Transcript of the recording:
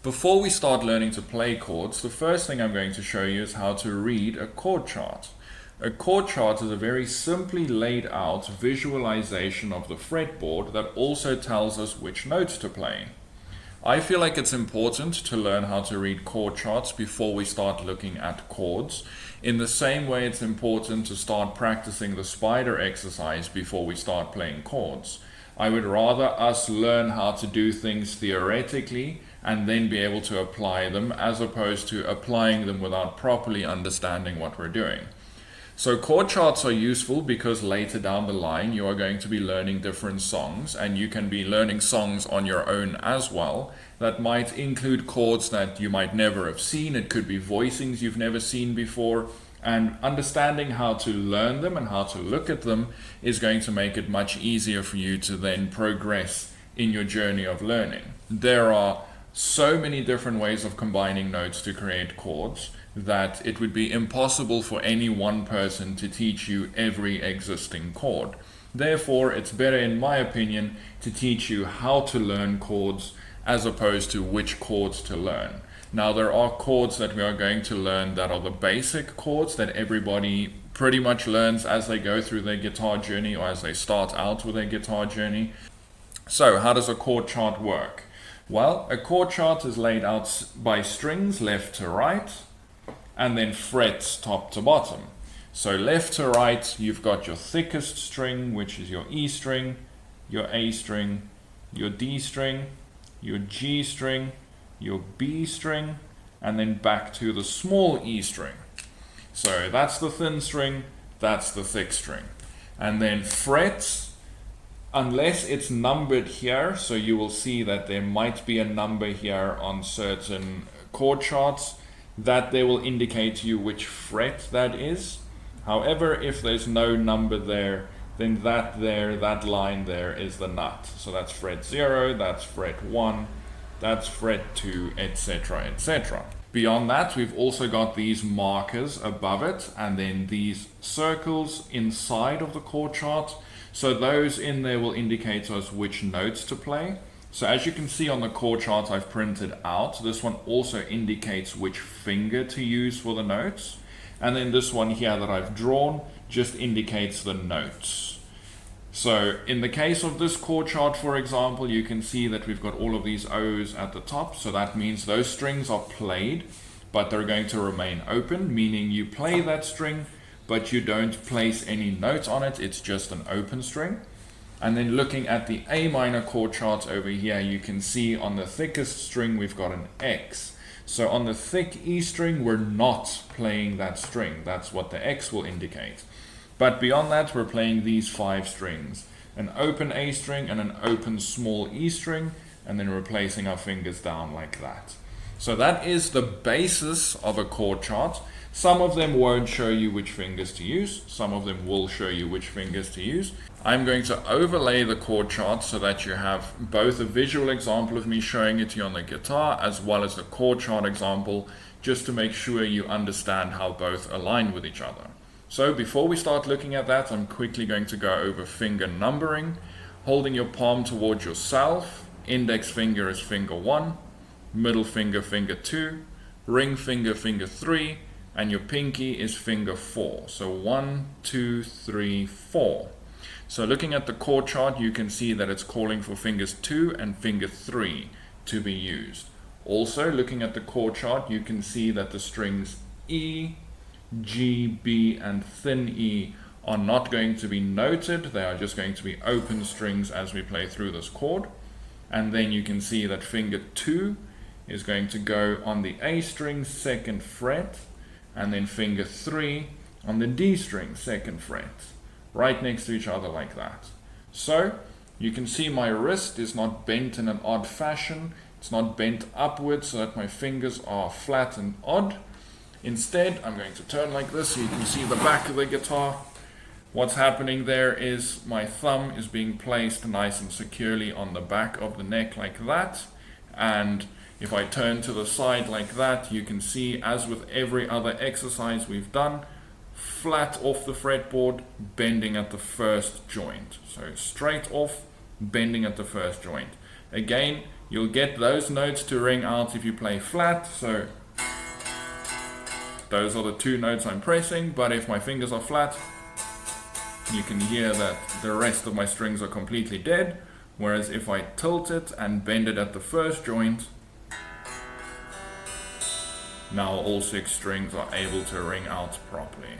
Before we start learning to play chords, the first thing I'm going to show you is how to read a chord chart. A chord chart is a very simply laid out visualization of the fretboard that also tells us which notes to play. I feel like it's important to learn how to read chord charts before we start looking at chords. In the same way, it's important to start practicing the spider exercise before we start playing chords. I would rather us learn how to do things theoretically and then be able to apply them, as opposed to applying them without properly understanding what we're doing. So chord charts are useful because later down the line you are going to be learning different songs, and you can be learning songs on your own as well that might include chords that you might never have seen. It could be voicings you've never seen before, and understanding how to learn them and how to look at them is going to make it much easier for you to then progress in your journey of learning. There are so many different ways of combining notes to create chords that it would be impossible for any one person to teach you every existing chord. Therefore, it's better, in my opinion, to teach you how to learn chords as opposed to which chords to learn. Now, there are chords that we are going to learn that are the basic chords that everybody pretty much learns as they go through their guitar journey or as they start out with their guitar journey. So, how does a chord chart work? Well, a chord chart is laid out by strings left to right and then frets top to bottom. So left to right, you've got your thickest string, which is your E string, your A string, your D string, your G string, your B string, and then back to the small E string. So that's the thin string, that's the thick string. And then frets, unless it's numbered here, so you will see that there might be a number here on certain chord charts, that they will indicate to you which fret that is. However, if there's no number there, then that line there is the nut. So that's fret 0, that's fret 1, that's fret 2, etc., etc. Beyond that, we've also got these markers above it, and then these circles inside of the chord chart. So those in there will indicate to us which notes to play. So as you can see on the chord chart I've printed out, this one also indicates which finger to use for the notes. And then this one here that I've drawn just indicates the notes. So in the case of this chord chart, for example, you can see that we've got all of these O's at the top. So that means those strings are played, but they're going to remain open, meaning you play that string, but you don't place any notes on it. It's just an open string. And then looking at the A minor chord chart over here, you can see on the thickest string we've got an X. So on the thick E string, we're not playing that string. That's what the X will indicate. But beyond that, we're playing these 5 strings. An open A string and an open small E string, and then we're placing our fingers down like that. So that is the basis of a chord chart. Some of them won't show you which fingers to use. Some of them will show you which fingers to use. I'm going to overlay the chord chart so that you have both a visual example of me showing it to you on the guitar as well as the chord chart example, just to make sure you understand how both align with each other. So before we start looking at that, I'm quickly going to go over finger numbering. Holding your palm towards yourself, index finger is finger 1, middle finger, finger 2, ring finger, finger 3, and your pinky is finger 4. So 1, 2, 3, 4. So looking at the chord chart, you can see that it's calling for fingers 2 and finger 3 to be used. Also, looking at the chord chart, you can see that the strings E, G, B, and thin E are not going to be noted. They are just going to be open strings as we play through this chord. And then you can see that finger 2 is going to go on the A string, 2nd fret, and then finger 3 on the D string, 2nd fret, right next to each other like that. So you can see my wrist is not bent in an odd fashion. It's not bent upwards so that my fingers are flat and odd. Instead, I'm going to turn like this so you can see the back of the guitar. What's happening there is my thumb is being placed nice and securely on the back of the neck like that. And if I turn to the side like that, you can see, as with every other exercise we've done, flat off the fretboard, bending at the first joint. So straight off, bending at the first joint. Again, You'll get those notes to ring out if you play flat, so those are the 2 notes I'm pressing, but if my fingers are flat, you can hear that the rest of my strings are completely dead, whereas if I tilt it and bend it at the first joint, now all 6 strings are able to ring out properly.